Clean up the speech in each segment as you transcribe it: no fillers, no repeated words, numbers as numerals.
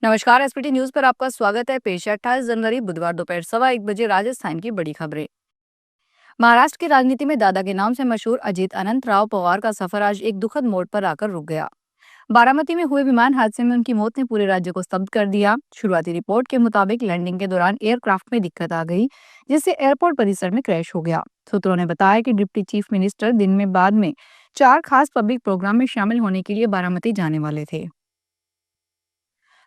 नमस्कार। SPT news पर आपका स्वागत है। पेश है 28 जनवरी बुधवार दोपहर 1:15 राजस्थान की बड़ी खबरें। महाराष्ट्र की राजनीति में दादा के नाम से मशहूर अजीत अनंत राव पवार का सफर आज एक दुखद मोड़ पर आकर रुक गया। बारामती में हुए विमान हादसे में उनकी मौत ने पूरे राज्य को स्तब्ध कर दिया। शुरुआती रिपोर्ट के मुताबिक लैंडिंग के दौरान एयरक्राफ्ट में दिक्कत आ गई, जिससे एयरपोर्ट परिसर में क्रैश हो गया। सूत्रों ने बताया कि डिप्टी चीफ मिनिस्टर दिन में बाद में 4 खास पब्लिक प्रोग्राम में शामिल होने के लिए बारामती जाने वाले थे।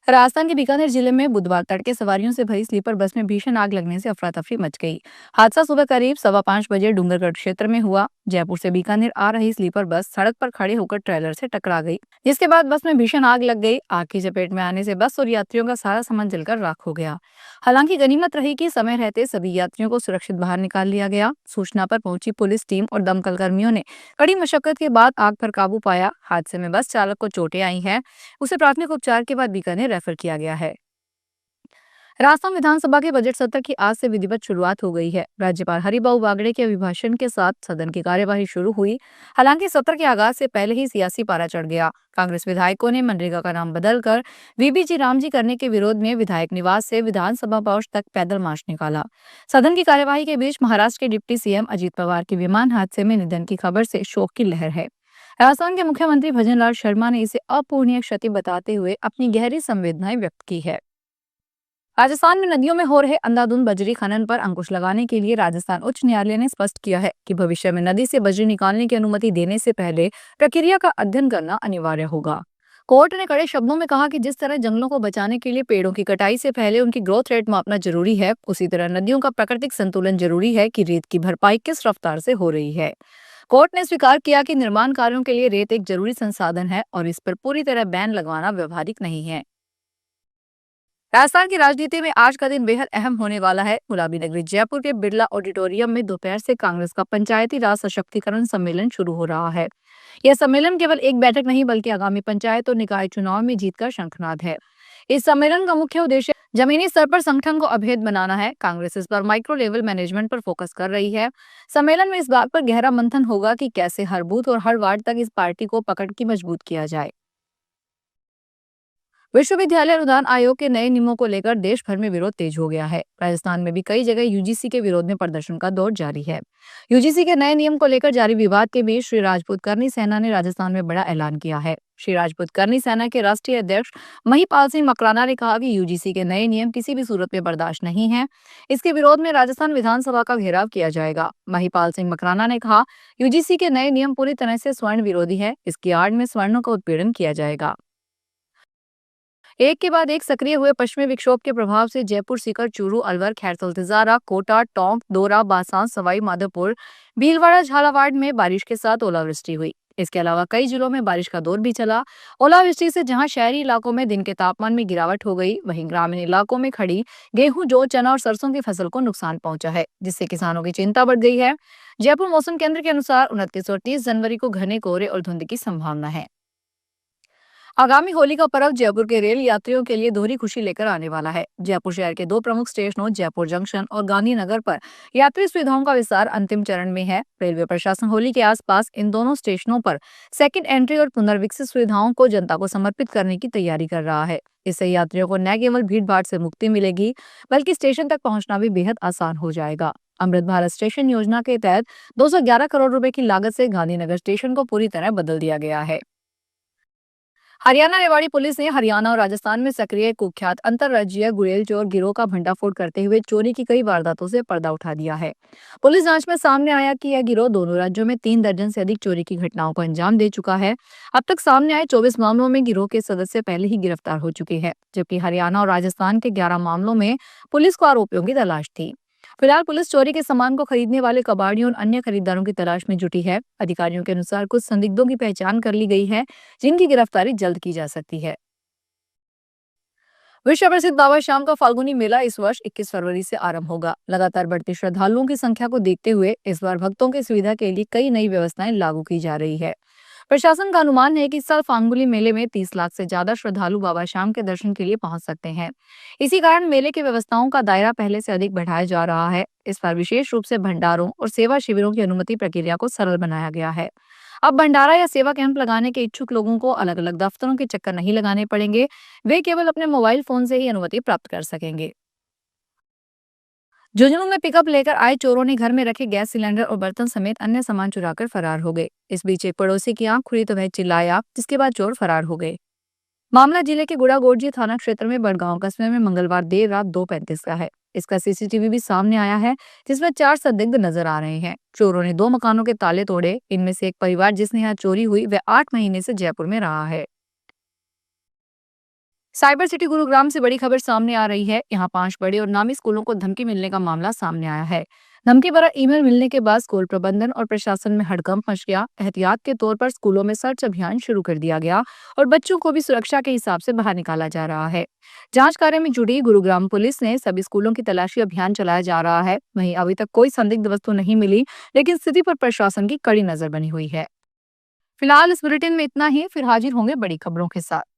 राजस्थान के बीकानेर जिले में बुधवार तड़के सवारियों से भरी स्लीपर बस में भीषण आग लगने से अफरा तफरी मच गई। हादसा सुबह करीब 5:15 बजे डूंगरगढ़ क्षेत्र में हुआ। जयपुर से बीकानेर आ रही स्लीपर बस सड़क पर खड़े होकर ट्रेलर से टकरा गई, जिसके बाद बस में भीषण आग लग गई। आग की चपेट में आने से बस और यात्रियों का सारा सामान जलकर राख हो गया। हालांकि गनीमत रही कि समय रहते सभी यात्रियों को सुरक्षित बाहर निकाल लिया गया। सूचना पर पहुंची पुलिस टीम और दमकल कर्मियों ने कड़ी मशक्कत के बाद आग पर काबू पाया। हादसे में बस चालक को चोटें आई हैं। उसे प्राथमिक उपचार के बाद बीकानेर रेफर किया गया है। राजस्थान विधानसभा के बजट सत्र की आज से विधिवत शुरुआत हो गई है। राज्यपाल हरिभाऊ बागड़े के अभिभाषण के साथ सदन की कार्यवाही शुरू हुई। हालांकि सत्र के आगाज से पहले ही सियासी पारा चढ़ गया। कांग्रेस विधायकों ने मनरेगा का नाम बदलकर वीबीजी रामजी करने के विरोध में विधायक निवास से विधानसभा पहुंच तक पैदल मार्च निकाला। सदन की कार्यवाही के बीच महाराष्ट्र के डिप्टी सीएम अजीत पवार के विमान हादसे में निधन की खबर से शोक की लहर है। राजस्थान के मुख्यमंत्री भजनलाल शर्मा ने इसे अपूरणीय क्षति बताते हुए अपनी गहरी संवेदनाएं व्यक्त की है। राजस्थान में नदियों में हो रहे अंधाधुंध बजरी खनन पर अंकुश लगाने के लिए राजस्थान उच्च न्यायालय ने स्पष्ट किया है कि भविष्य में नदी से बजरी निकालने की अनुमति देने से पहले प्रक्रिया का अध्ययन करना अनिवार्य होगा। कोर्ट ने कड़े शब्दों में कहा कि जिस तरह जंगलों को बचाने के लिए पेड़ों की कटाई से पहले उनकी ग्रोथ रेट मापना जरूरी है, उसी तरह नदियों का प्राकृतिक संतुलन जरूरी है कि रेत की भरपाई किस रफ्तार से हो रही है। कोर्ट ने स्वीकार किया कि निर्माण कार्यों के लिए रेत एक जरूरी संसाधन है और इस पर पूरी तरह बैन लगवाना व्यवहारिक नहीं है। राजस्थान की राजनीति में आज का दिन बेहद अहम होने वाला है। गुलाबी नगरी जयपुर के बिरला ऑडिटोरियम में दोपहर से कांग्रेस का पंचायती राज सशक्तिकरण सम्मेलन शुरू हो रहा है। यह सम्मेलन केवल एक बैठक नहीं बल्कि आगामी पंचायत और निकाय चुनाव में जीत का शंखनाद है। इस सम्मेलन का मुख्य उद्देश्य जमीनी स्तर पर संगठन को अभेद बनाना है। कांग्रेस इस बार माइक्रो लेवल मैनेजमेंट पर फोकस कर रही है। सम्मेलन में इस बात पर गहरा मंथन होगा कि कैसे हर बूथ और हर वार्ड तक इस पार्टी को पकड़ के मजबूत किया जाए। विश्वविद्यालय अनुदान आयोग के नए नियमों को लेकर देश भर में विरोध तेज हो गया है। राजस्थान में भी कई जगह यूजीसी के विरोध में प्रदर्शन का दौर जारी है। यूजीसी के नए नियम को लेकर जारी विवाद के बीच श्री राजपूत करनी सेना ने राजस्थान में बड़ा ऐलान किया है। श्री राजपूत करनी सेना के राष्ट्रीय अध्यक्ष महिपाल सिंह मकराना ने कहा कि यूजीसी के नए नियम किसी भी सूरत में बर्दाश्त नहीं है। इसके विरोध में राजस्थान विधानसभा का घेराव किया जाएगा। महिपाल सिंह मकराना ने कहा, यूजीसी के नए नियम पूरी तरह से स्वर्ण विरोधी है। इसकी आड़ में स्वर्णों का उत्पीड़न किया जाएगा। एक के बाद एक सक्रिय हुए पश्चिमी विक्षोभ के प्रभाव से जयपुर, सीकर, चूरू, अलवर, खैरसल, तिजारा, कोटा, टोंक, दोरा, बासां, सवाई माधोपुर, भीलवाड़ा, झालावाड़ में बारिश के साथ ओलावृष्टि हुई। इसके अलावा कई जिलों में बारिश का दौर भी चला। ओलावृष्टि से जहां शहरी इलाकों में दिन के तापमान में गिरावट हो गई, वहीं ग्रामीण इलाकों में खड़ी गेहूं, जौ, चना और सरसों की फसल को नुकसान पहुंचा है, जिससे किसानों की चिंता बढ़ गई है। जयपुर मौसम केंद्र के अनुसार 29 और 30 जनवरी को घने कोहरे और धुंध की संभावना है। आगामी होली का पर्व जयपुर के रेल यात्रियों के लिए दोहरी खुशी लेकर आने वाला है। जयपुर शहर के 2 प्रमुख स्टेशनों जयपुर जंक्शन और गांधीनगर पर यात्री सुविधाओं का विस्तार अंतिम चरण में है। रेलवे प्रशासन होली के आसपास इन दोनों स्टेशनों पर सेकंड एंट्री और पुनर्विकसित सुविधाओं को जनता को समर्पित करने की तैयारी कर रहा है। इससे यात्रियों को न केवल भीड़ भाड़ से मुक्ति मिलेगी, बल्कि स्टेशन तक पहुंचना भी बेहद आसान हो जाएगा। अमृत भारत स्टेशन योजना के तहत 211 करोड़ रुपए की लागत से गांधीनगर स्टेशन को पूरी तरह बदल दिया गया है। हरियाणा रेवाड़ी पुलिस ने हरियाणा और राजस्थान में सक्रिय कुख्यात अंतर्राज्यीय गुड़ैल चोर गिरोह का भंडाफोड़ करते हुए चोरी की कई वारदातों से पर्दा उठा दिया है। पुलिस जांच में सामने आया कि यह गिरोह दोनों राज्यों में 3 दर्जन से अधिक चोरी की घटनाओं को अंजाम दे चुका है। अब तक सामने आए 24 मामलों में गिरोह के सदस्य पहले ही गिरफ्तार हो चुके हैं, जबकि हरियाणा और राजस्थान के 11 मामलों में पुलिस को आरोपियों की तलाश थी। फिलहाल पुलिस चोरी के सामान को खरीदने वाले कबाड़ियों और अन्य खरीदारों की तलाश में जुटी है। अधिकारियों के अनुसार कुछ संदिग्धों की पहचान कर ली गई है, जिनकी गिरफ्तारी जल्द की जा सकती है। विश्व प्रसिद्ध बाबा श्याम का फाल्गुनी मेला इस वर्ष 21 फरवरी से आरंभ होगा। लगातार बढ़ती श्रद्धालुओं की संख्या को देखते हुए इस बार भक्तों की सुविधा के लिए कई नई व्यवस्थाएं लागू की जा रही है। प्रशासन का अनुमान है कि इस साल फाल्गुनी मेले में 30 लाख से ज्यादा श्रद्धालु बाबा श्याम के दर्शन के लिए पहुंच सकते हैं। इसी कारण मेले की व्यवस्थाओं का दायरा पहले से अधिक बढ़ाया जा रहा है। इस बार विशेष रूप से भंडारों और सेवा शिविरों की अनुमति प्रक्रिया को सरल बनाया गया है। अब भंडारा या सेवा कैंप लगाने के इच्छुक लोगों को अलग अलग दफ्तरों के चक्कर नहीं लगाने पड़ेंगे। वे केवल अपने मोबाइल फोन से ही अनुमति प्राप्त कर सकेंगे। झुंझुनू में पिकअप लेकर आए चोरों ने घर में रखे गैस सिलेंडर और बर्तन समेत अन्य सामान चुराकर फरार हो गए। इस बीच एक पड़ोसी की आंख खुली तो वह चिल्लाया, जिसके बाद चोर फरार हो गए। मामला जिले के गुड़ागोड़जी थाना क्षेत्र में बड़गांव कस्बे में मंगलवार देर रात 2:35 का है। इसका सीसीटीवी भी सामने आया है, जिसमें 4 संदिग्ध नजर आ रहे हैं। चोरों ने 2 मकानों के ताले तोड़े। इनमें से एक परिवार जिसने यहाँ चोरी हुई वह 8 महीने से जयपुर में रहा है। साइबर सिटी गुरुग्राम से बड़ी खबर सामने आ रही है। यहाँ 5 बड़े और नामी स्कूलों को धमकी मिलने का मामला सामने आया है। धमकी भरा ईमेल मिलने के बाद स्कूल प्रबंधन और प्रशासन में हड़कंप मच गया। एहतियात के तौर पर स्कूलों में सर्च अभियान शुरू कर दिया गया और बच्चों को भी सुरक्षा के हिसाब से बाहर निकाला जा रहा है। जांच कार्य में जुटी गुरुग्राम पुलिस ने सभी स्कूलों की तलाशी अभियान चलाया जा रहा है। वहीं अभी तक कोई संदिग्ध वस्तु नहीं मिली, लेकिन स्थिति पर प्रशासन की कड़ी नजर बनी हुई है। फिलहाल इस बुलेटिन में इतना ही। फिर हाजिर होंगे बड़ी खबरों के साथ।